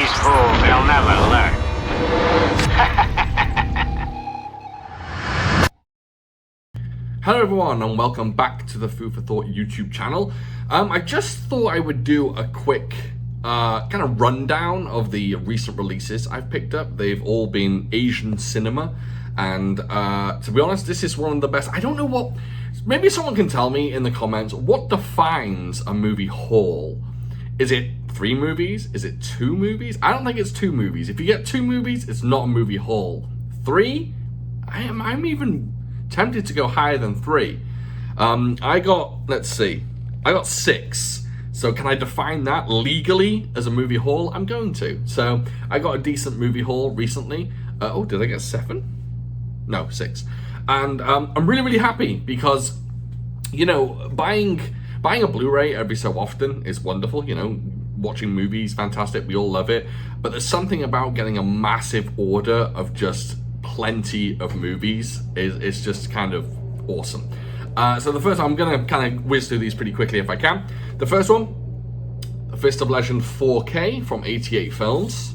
These fools, they'll never learn. Hello everyone and welcome back to the Food for Thought YouTube channel. I just thought I would do a quick kind of rundown of the recent releases I've picked up. They've all been Asian cinema, and to be honest, this is one of the best. I don't know what, maybe someone can tell me in the comments, what defines a movie haul? Is it 3 movies? Is it 2 movies? I don't think it's 2 movies. If you get 2 movies, it's not a movie haul. 3? I'm even tempted to go higher than 3. I got 6. So can I define that legally as a movie haul? I'm going to. So I got a decent movie haul recently. Oh, did I get 7? No, 6. And I'm really, really happy because, you know, buying a Blu-ray every so often is wonderful. You know, watching movies, fantastic. We all love it. But there's something about getting a massive order of just plenty of movies is just kind of awesome. So the first, I'm gonna kind of whiz through these pretty quickly if I can. The first one, Fist of Legend 4K from 88 Films.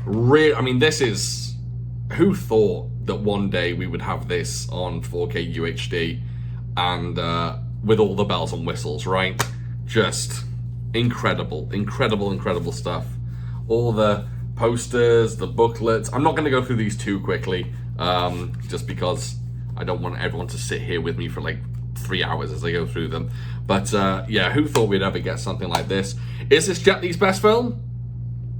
I mean, this is, who thought that one day we would have this on 4K UHD and with all the bells and whistles, right? Just incredible stuff. All the posters, the booklets. I'm not going to go through these too quickly, just because I don't want everyone to sit here with me for like 3 hours as I go through them. But yeah, who thought we'd ever get something like this? Is this Jet Li's best film?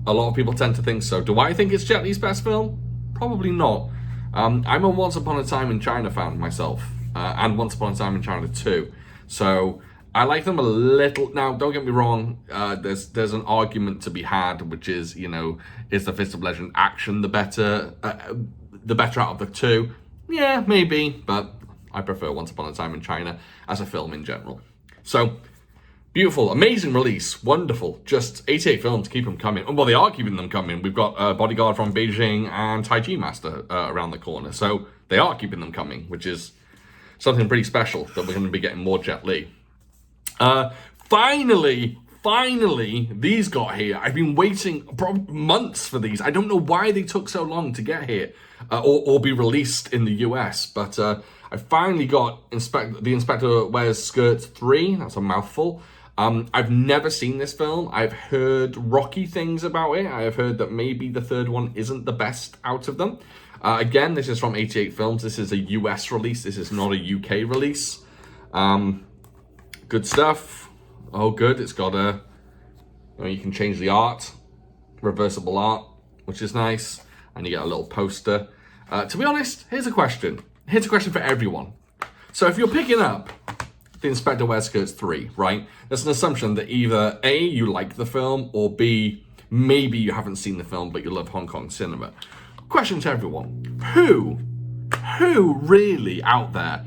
A lot of people tend to think so. Do I think it's Jet Li's best film? Probably not. I'm a Once Upon a Time in China fan myself, and Once Upon a Time in China 2. So I like them a little. Now, don't get me wrong. There's an argument to be had, which is, you know, is the Fist of Legend action the better out of the 2? Yeah, maybe, but I prefer Once Upon a Time in China as a film in general. So beautiful, amazing release, wonderful. Just 88 Films, keep them coming. Well, they are keeping them coming. We've got Bodyguard from Beijing and Tai Chi Master around the corner, so they are keeping them coming, which is something pretty special that we're going to be getting more Jet Li. Finally, these got here. I've been waiting months for these. I don't know why they took so long to get here or be released in the US, but I finally got The Inspector Wears Skirts 3. That's a mouthful. I've never seen this film. I've heard rocky things about it. I have heard that maybe the third one isn't the best out of them. Again, this is from 88 Films. This is a US release. This is not a UK release. Good stuff. Oh, good. It's got you can change the art, reversible art, which is nice. And you get a little poster. To be honest, here's a question. Here's a question for everyone. So if you're picking up The Inspector Wears Skirts 3, right? There's an assumption that either A, you like the film, or B, maybe you haven't seen the film, but you love Hong Kong cinema. Question to everyone. Who really out there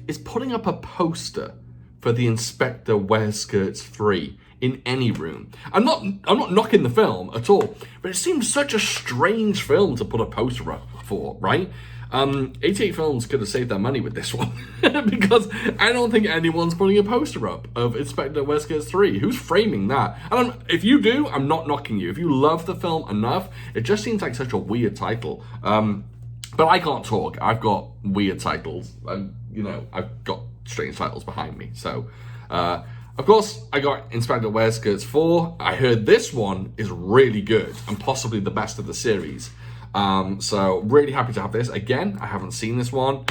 is putting up a poster for The Inspector Wears Skirts 3 in any room? I'm not knocking the film at all, but it seems such a strange film to put a poster up for, right? 88 Films could have saved their money with this one because I don't think anyone's putting a poster up of Inspector Wears Skirts 3. Who's framing that? And if you do, I'm not knocking you. If you love the film enough, it just seems like such a weird title. But I can't talk. I've got weird titles. You know, I've got strange titles behind me. So, of course, I got Inspector Wears Skirts 4. I heard this one is really good and possibly the best of the series. So really happy to have this. Again, I haven't seen this one.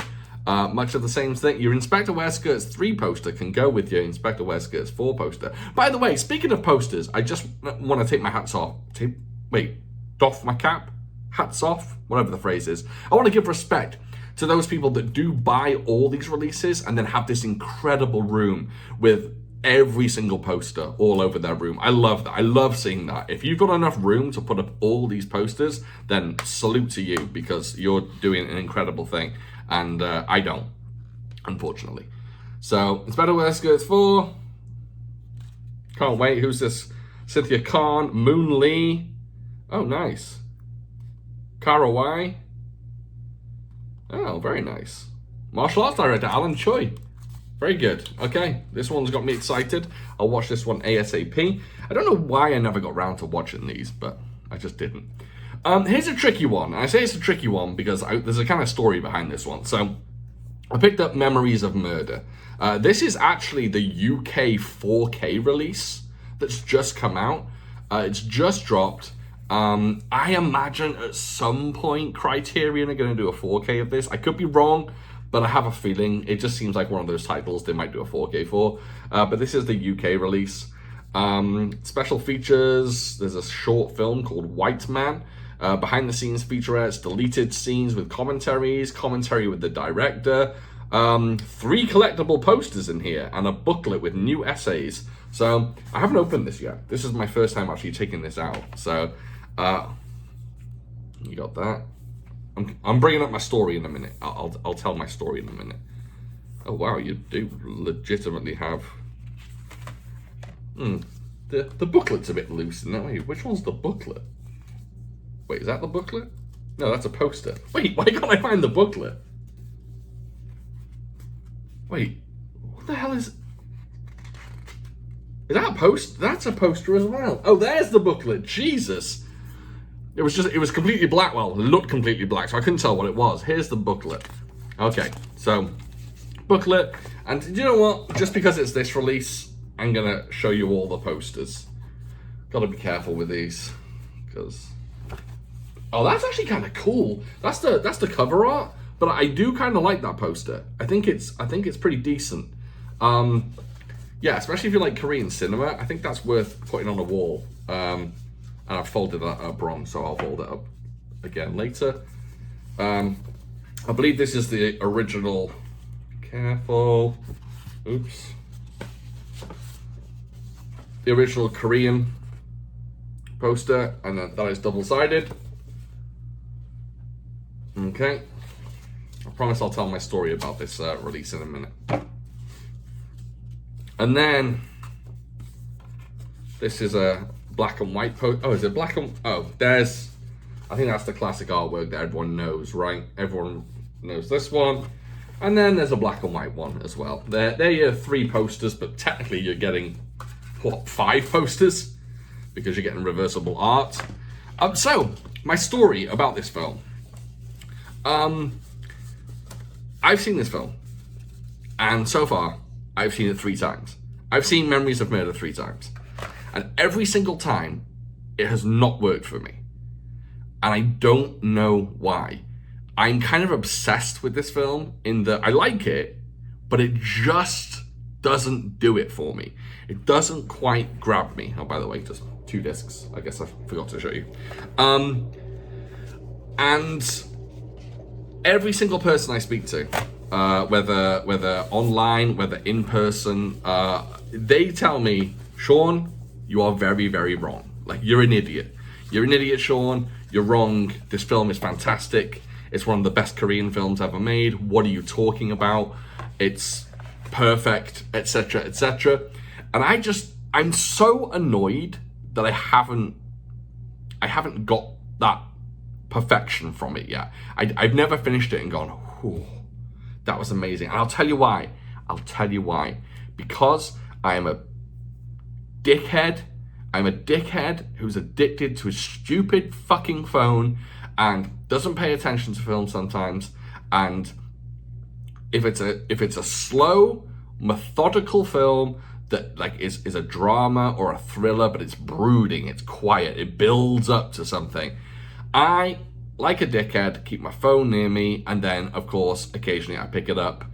Much of the same thing. Your Inspector Wears Skirts 3 poster can go with your Inspector Wears Skirts 4 poster. By the way, speaking of posters, I just want to take my hats off. Doff my cap? Hats off? Whatever the phrase is. I want to give respect to those people that do buy all these releases and then have this incredible room with every single poster all over their room. I love that. I love seeing that. If you've got enough room to put up all these posters, then salute to you because you're doing an incredible thing. And I don't, unfortunately. So, Inspector Wears Skirts 4. Can't wait. Who's this? Cynthia Khan, Moon Lee. Oh, nice. Kara Y. Oh, very nice. Martial arts director Alan Choi. Very good. Okay, this one's got me excited. I'll watch this one ASAP. I don't know why I never got around to watching these, but I just didn't. Here's a tricky one. I say it's a tricky one because there's a kind of story behind this one. So I picked up Memories of Murder. This is actually the UK 4K release that's just come out. It's just dropped. I imagine at some point Criterion are going to do a 4K of this. I could be wrong, but I have a feeling it just seems like one of those titles they might do a 4K for. But this is the UK release. Special features, there's a short film called White Man. Behind the scenes featurettes, deleted scenes with commentary with the director, 3 collectible posters in here, and a booklet with new essays. So I haven't opened this yet. This is my first time actually taking this out. So you got that. I'm bringing up my story in a minute. I'll tell my story in a minute. Oh wow, you do legitimately have. The booklet's a bit loose in that way. Which one's the booklet? Wait, is that the booklet? No, that's a poster. Wait, why can't I find the booklet? Wait, what the hell is that a post? That's a poster as well. Oh, there's the booklet. Jesus. It was completely black. Well, it looked completely black, so I couldn't tell what it was. Here's the booklet. Okay, so booklet. And you know what? Just because it's this release, I'm gonna show you all the posters. Gotta be careful with these, because oh, that's actually kind of cool. That's the cover art, but I do kind of like that poster. I think it's pretty decent. Yeah, especially if you like Korean cinema, I think that's worth putting on a wall. And I've folded that up wrong, so I'll fold it up again later. I believe this is the original. Careful. Oops. The original Korean poster, and that is double-sided. Okay. I promise I'll tell my story about this release in a minute. And then this is a black and white poster. Oh, is it black and... Oh, there's... I think that's the classic artwork that everyone knows, right? Everyone knows this one. And then there's a black and white one as well. They're your 3 posters, but technically you're getting, what, 5 posters? Because you're getting reversible art. So, my story about this film. I've seen this film. And so far, I've seen it 3 times. I've seen Memories of Murder 3 times. And every single time, it has not worked for me. And I don't know why. I'm kind of obsessed with this film in that I like it, but it just doesn't do it for me. It doesn't quite grab me. Oh, by the way, just 2 discs. I guess I forgot to show you. And every single person I speak to, whether online, whether in person, they tell me, Sean, you are very, very wrong. Like, you're an idiot. You're an idiot, Sean. You're wrong. This film is fantastic. It's one of the best Korean films ever made. What are you talking about? It's perfect, etc., etc. And I'm so annoyed that I haven't got that perfection from it yet. I've never finished it and gone, whew, that was amazing. And I'll tell you why. Because I am a dickhead. I'm a dickhead who's addicted to a stupid fucking phone and doesn't pay attention to film sometimes. And if it's a slow, methodical film that like is a drama or a thriller, but it's brooding, it's quiet, it builds up to something, I, like a dickhead, keep my phone near me, and then of course occasionally I pick it up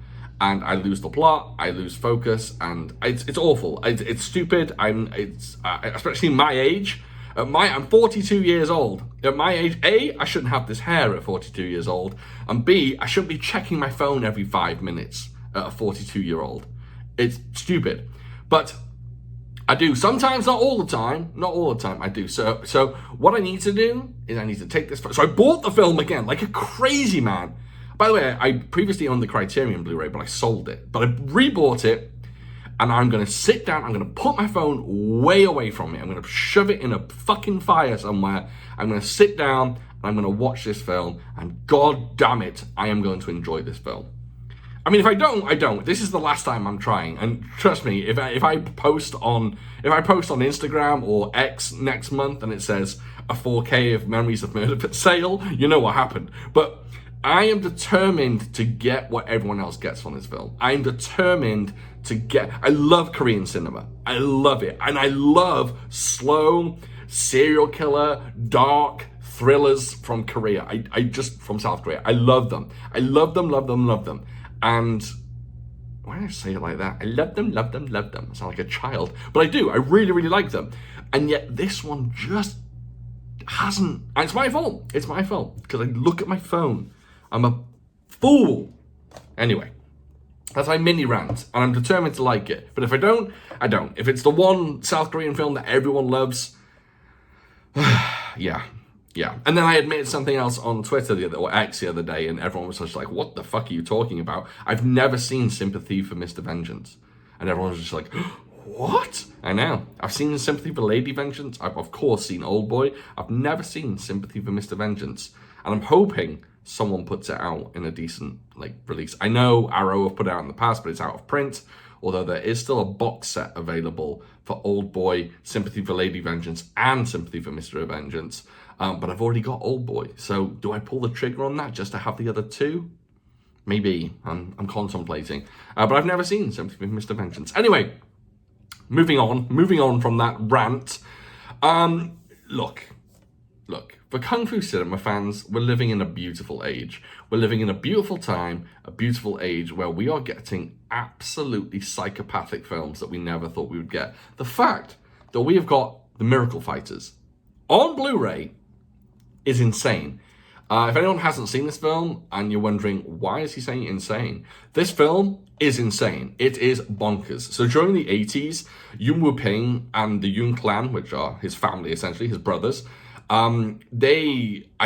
and I lose the plot, I lose focus, and it's awful. It's stupid. Especially my age. I'm 42 years old. At my age, A, I shouldn't have this hair at 42 years old, and B, I shouldn't be checking my phone every 5 minutes at a 42-year-old. It's stupid. But I do sometimes, not all the time. Not all the time, I do. So what I need to do is I need to take this. So I bought the film again, like a crazy man. By the way, I previously owned the Criterion Blu-ray, but I sold it. But I rebought it, and I'm going to sit down, I'm going to put my phone way away from me. I'm going to shove it in a fucking fire somewhere. I'm going to sit down, and I'm going to watch this film, and god damn it, I am going to enjoy this film. I mean, if I don't, I don't. This is the last time I'm trying. And trust me, if I post on Instagram or X next month and it says a 4K of Memories of Murder for sale, you know what happened. But I am determined to get what everyone else gets from this film. I am determined to get... I love Korean cinema. I love it. And I love slow, serial killer, dark thrillers from Korea. I just... from South Korea. I love them. I love them, love them, love them. And... why did I say it like that? I love them, love them, love them. I sound like a child. But I do. I really, really like them. And yet this one just hasn't... and it's my fault. It's my fault. Because I look at my phone. I'm a fool. Anyway, that's my mini rant, and I'm determined to like it. But if I don't, I don't. If it's the one South Korean film that everyone loves, yeah. And then I admitted something else on Twitter or X the other day, and everyone was just like, "What the fuck are you talking about? I've never seen Sympathy for Mr. Vengeance," and everyone was just like, "What?" I know. I've seen Sympathy for Lady Vengeance. I've of course seen Oldboy. I've never seen Sympathy for Mr. Vengeance, and I'm hoping someone puts it out in a decent release. I know Arrow have put it out in the past, but it's out of print, although there is still a box set available for Oldboy, Sympathy for Lady Vengeance, and Sympathy for Mr. Vengeance. But I've already got Oldboy, so do I pull the trigger on that just to have the other two? Maybe. I'm contemplating. But I've never seen Sympathy for Mr. Vengeance. Anyway, moving on from that rant. Look. For Kung Fu cinema fans, we're living in a beautiful age. We're living in a beautiful time, a beautiful age where we are getting absolutely psychopathic films that we never thought we would get. The fact that we have got The Miracle Fighters on Blu-ray is insane. If anyone hasn't seen this film and you're wondering, why is he saying insane? This film is insane. It is bonkers. So during the 80s, Yuen Woo-ping and the Yuen clan, which are his family essentially, his brothers, I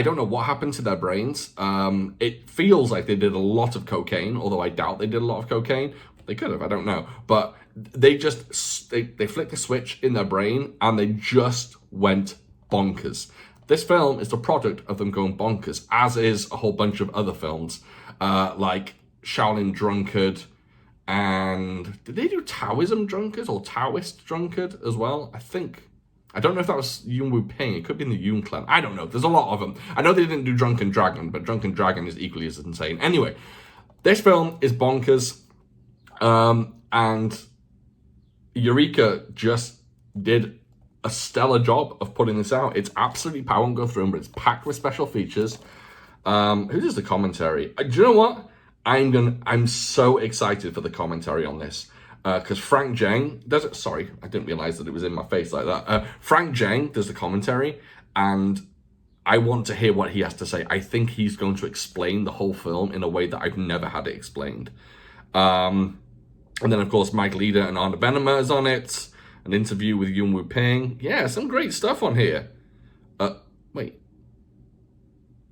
don't know what happened to their brains. It feels like they did a lot of cocaine, although I doubt they did a lot of cocaine. They could have, I don't know. But they flicked a switch in their brain and they just went bonkers. This film is the product of them going bonkers, as is a whole bunch of other films, like Shaolin Drunkard, and did they do Taoism Drunkard or Taoist Drunkard as well? I don't know if that was Yuen Woo-ping. It could be in the Yuen clan. I don't know. There's a lot of them. I know they didn't do Drunken Dragon, but Drunken Dragon is equally as insane. Anyway, this film is bonkers. And Eureka just did a stellar job of putting this out. It's absolutely, I won't go through them, but it's packed with special features. Who does the commentary? Do you know what? I'm so excited for the commentary on this. Because Frank Zheng does it. Sorry, I didn't realize that it was in my face like that. Frank Zheng does the commentary, and I want to hear what he has to say. I think he's going to explain the whole film in a way that I've never had it explained. And then, of course, Mike Leader and Arna Benema is on it. An interview with Yuen Woo-ping. Yeah, some great stuff on here. Wait.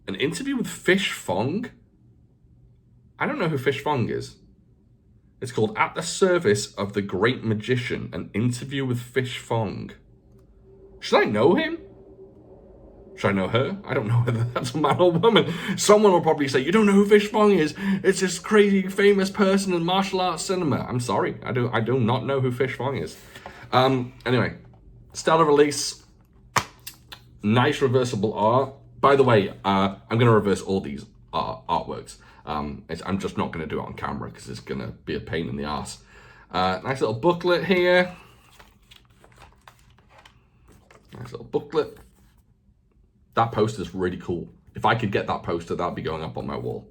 An interview with Fish Fong? I don't know who Fish Fong is. It's called At the Service of the Great Magician, an interview with Fish Fong. Should I know him? Should I know her? I don't know whether that's a man or woman. Someone will probably say, you don't know who Fish Fong is. It's this crazy famous person in martial arts cinema. I'm sorry. I do not know who Fish Fong is. Anyway, stellar release. Nice reversible art. By the way, I'm going to reverse all these artworks. I'm just not going to do it on camera because it's going to be a pain in the ass. Nice little booklet here. Nice little booklet. That poster is really cool. If I could get that poster, that'd be going up on my wall.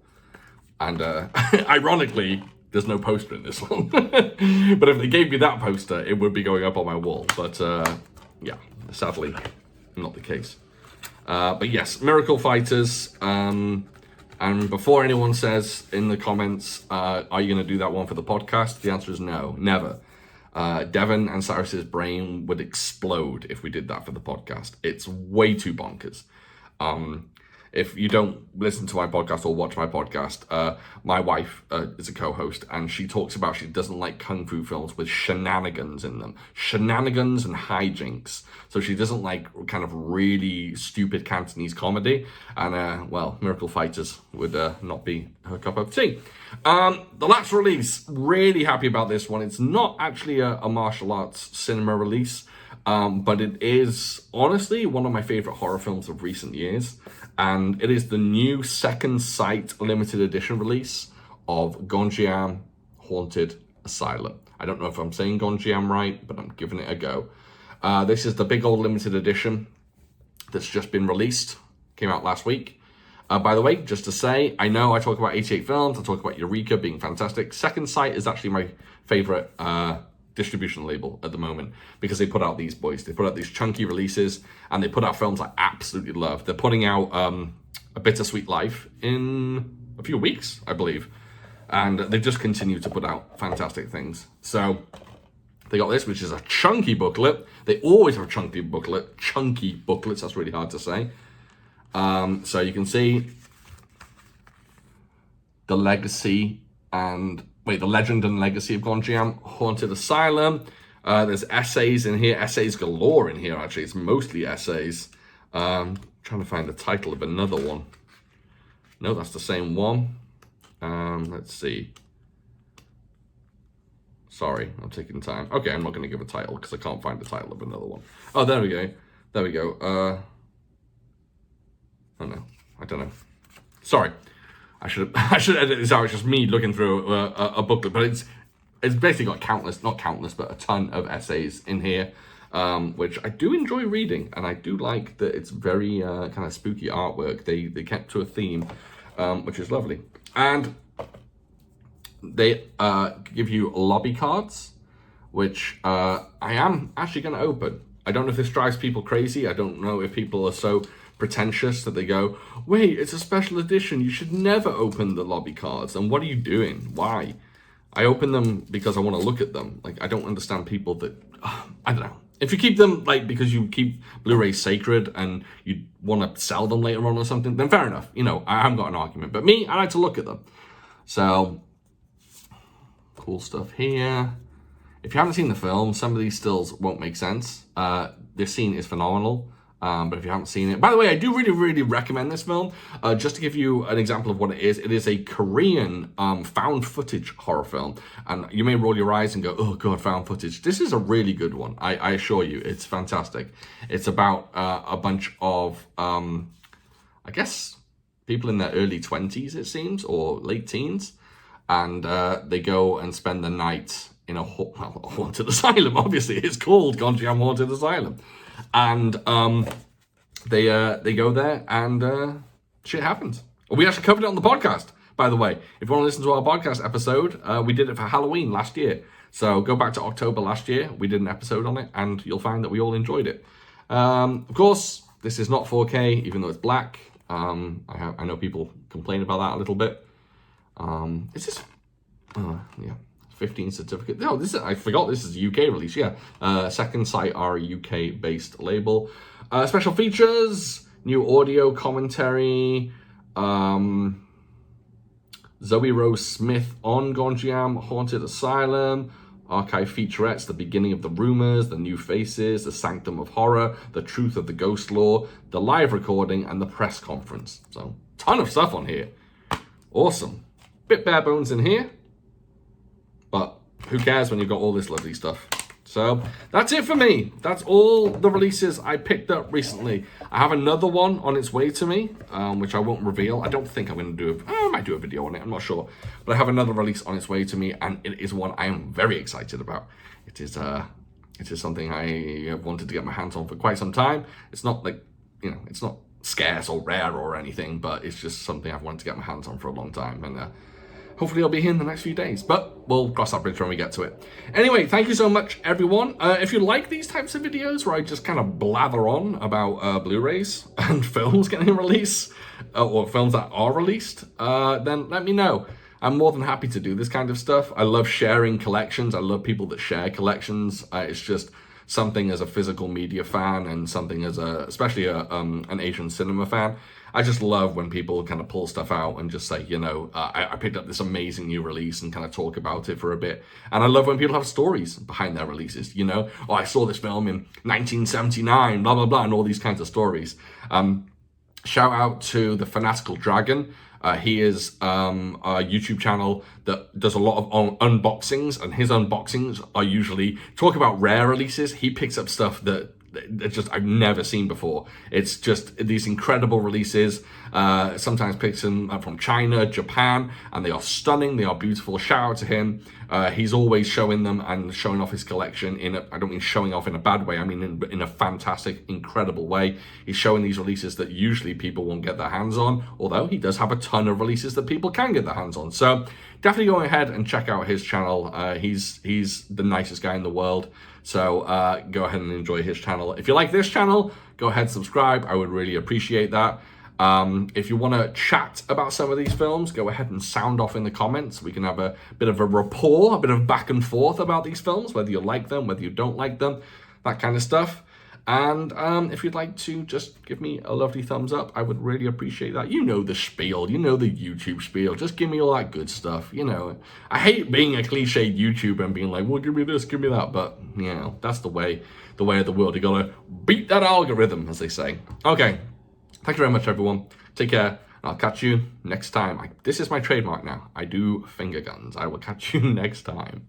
And ironically, there's no poster in this one. But if they gave me that poster, it would be going up on my wall. But yeah, sadly, not the case. But yes, Miracle Fighters. And before anyone says in the comments, are you going to do that one for the podcast? The answer is no, never. Devon and Cyrus's brain would explode if we did that for the podcast. It's way too bonkers. if you don't listen to my podcast or watch my podcast, my wife is a co-host, and she talks about she doesn't like kung fu films with shenanigans in them. Shenanigans and hijinks. So she doesn't like kind of really stupid Cantonese comedy. And, well, Miracle Fighters would not be her cup of tea. The last release, really happy about this one. It's not actually a martial arts cinema release, but it is honestly one of my favorite horror films of recent years. And it is the new Second Sight limited edition release of Gonjiam Haunted Asylum. I don't know if I'm saying Gonjiam right, but I'm giving it a go. This is the big old limited edition that's just been released. Came out last week. By the way, just to say, I know I talk about 88 Films, I talk about Eureka being fantastic. Second Sight is actually my favorite distribution label at the moment, because they put out these boys. They put out these chunky releases, and they put out films I absolutely love. They're putting out A Bittersweet Life in a few weeks, I believe. And they just continue to put out fantastic things. So they got this, which is a chunky booklet. They always have a chunky booklets, that's really hard to say. So you can see the legacy and the legend and legacy of Gonjiam Haunted Asylum. There's essays in here, essays galore in here. Actually, it's mostly essays. Trying to find the title of another one. No, that's the same one. Let's see. Sorry, I'm taking time. Okay, I'm not going to give a title because I can't find the title of another one. Oh, there we go. There we go. Oh no, I don't know. Sorry, I should edit this out. It's just me looking through a booklet, but it's basically got not countless, but a ton of essays in here, which I do enjoy reading, and I do like that it's very kind of spooky artwork. They kept to a theme, which is lovely, and they give you lobby cards, which I am actually going to open. I don't know if this drives people crazy. I don't know if people are so pretentious that they go, wait, it's a special edition, you should never open the lobby cards. And what are you doing? Why? I open them because I want to look at them. Like, I don't understand people that, I don't know. If you keep them, like, because you keep Blu-rays sacred and you want to sell them later on or something, then fair enough. You know, I haven't got an argument. But me, I like to look at them. So, cool stuff here. If you haven't seen the film, some of these stills won't make sense. This scene is phenomenal. But if you haven't seen it, by the way, I do really, really recommend this film. Just to give you an example of what it is a Korean found footage horror film. And you may roll your eyes and go, oh God, found footage. This is a really good one. I assure you, it's fantastic. It's about a bunch of, I guess, people in their early 20s, it seems, or late teens. And they go and spend the night in a haunted asylum. Obviously, it's called Gonjiam Haunted Asylum. And they go there and shit happens. We actually covered it on the podcast, by the way. If you want to listen to our podcast episode, we did it for Halloween last year. So go back to October last year. We did an episode on it, and you'll find that we all enjoyed it. Of course, this is not 4K, even though it's black. I know people complain about that a little bit. Is this? Yeah. 15 certificate. No, I forgot this is a UK release. Yeah. Second Sight are a UK based label. Special features, new audio commentary, Zoe Rose Smith on Gonjiam Haunted Asylum, archive featurettes, the beginning of the rumors, the new faces, the sanctum of horror, the truth of the ghost lore, the live recording, and the press conference. So, ton of stuff on here. Awesome. Bit bare bones in here. But who cares when you've got all this lovely stuff? So that's it for me. That's all the releases I picked up recently. I have another one on its way to me, which I won't reveal. I don't think I'm going to do I might do a video on it. I'm not sure. But I have another release on its way to me, and it is one I am very excited about. It is something I have wanted to get my hands on for quite some time. It's not like, it's not scarce or rare or anything, but it's just something I've wanted to get my hands on for a long time. And hopefully I'll be here in the next few days, but we'll cross that bridge when we get to it. Anyway, thank you so much, everyone. If you like these types of videos where I just kind of blather on about Blu-rays and films getting released, or films that are released, then let me know. I'm more than happy to do this kind of stuff. I love sharing collections. I love people that share collections. It's just something as a physical media fan and something as especially an Asian cinema fan. I just love when people kind of pull stuff out and just say, you know, I picked up this amazing new release and kind of talk about it for a bit. And I love when people have stories behind their releases, you know. Oh, I saw this film in 1979, blah, blah, blah, and all these kinds of stories. Shout out to the Fanatical Dragon. He is a YouTube channel that does a lot of unboxings, and his unboxings are usually talk about rare releases. He picks up stuff that just I've never seen before. It's just these incredible releases. Sometimes picks them up from China, Japan, and they are stunning. They are beautiful. Shout out to him. He's always showing them and showing off his collection I don't mean showing off in a bad way. I mean in a fantastic, incredible way. He's showing these releases that usually people won't get their hands on, although he does have a ton of releases that people can get their hands on. So definitely go ahead and check out his channel. He's the nicest guy in the world. So go ahead and enjoy his channel. If you like this channel, go ahead and subscribe. I would really appreciate that. If you want to chat about some of these films, go ahead and sound off in the comments. We can have a bit of a rapport, a bit of back and forth about these films, whether you like them, whether you don't like them, that kind of stuff. And if you'd like to just give me a lovely thumbs up, I would really appreciate that. You know the spiel, you know the YouTube spiel. Just give me all that good stuff, you know. I hate being a cliched YouTuber and being like, well, give me this, give me that. But, you know, that's the way of the world. You gotta beat that algorithm, as they say. Okay, thank you very much, everyone. Take care, and I'll catch you next time. This is my trademark now. I do finger guns. I will catch you next time.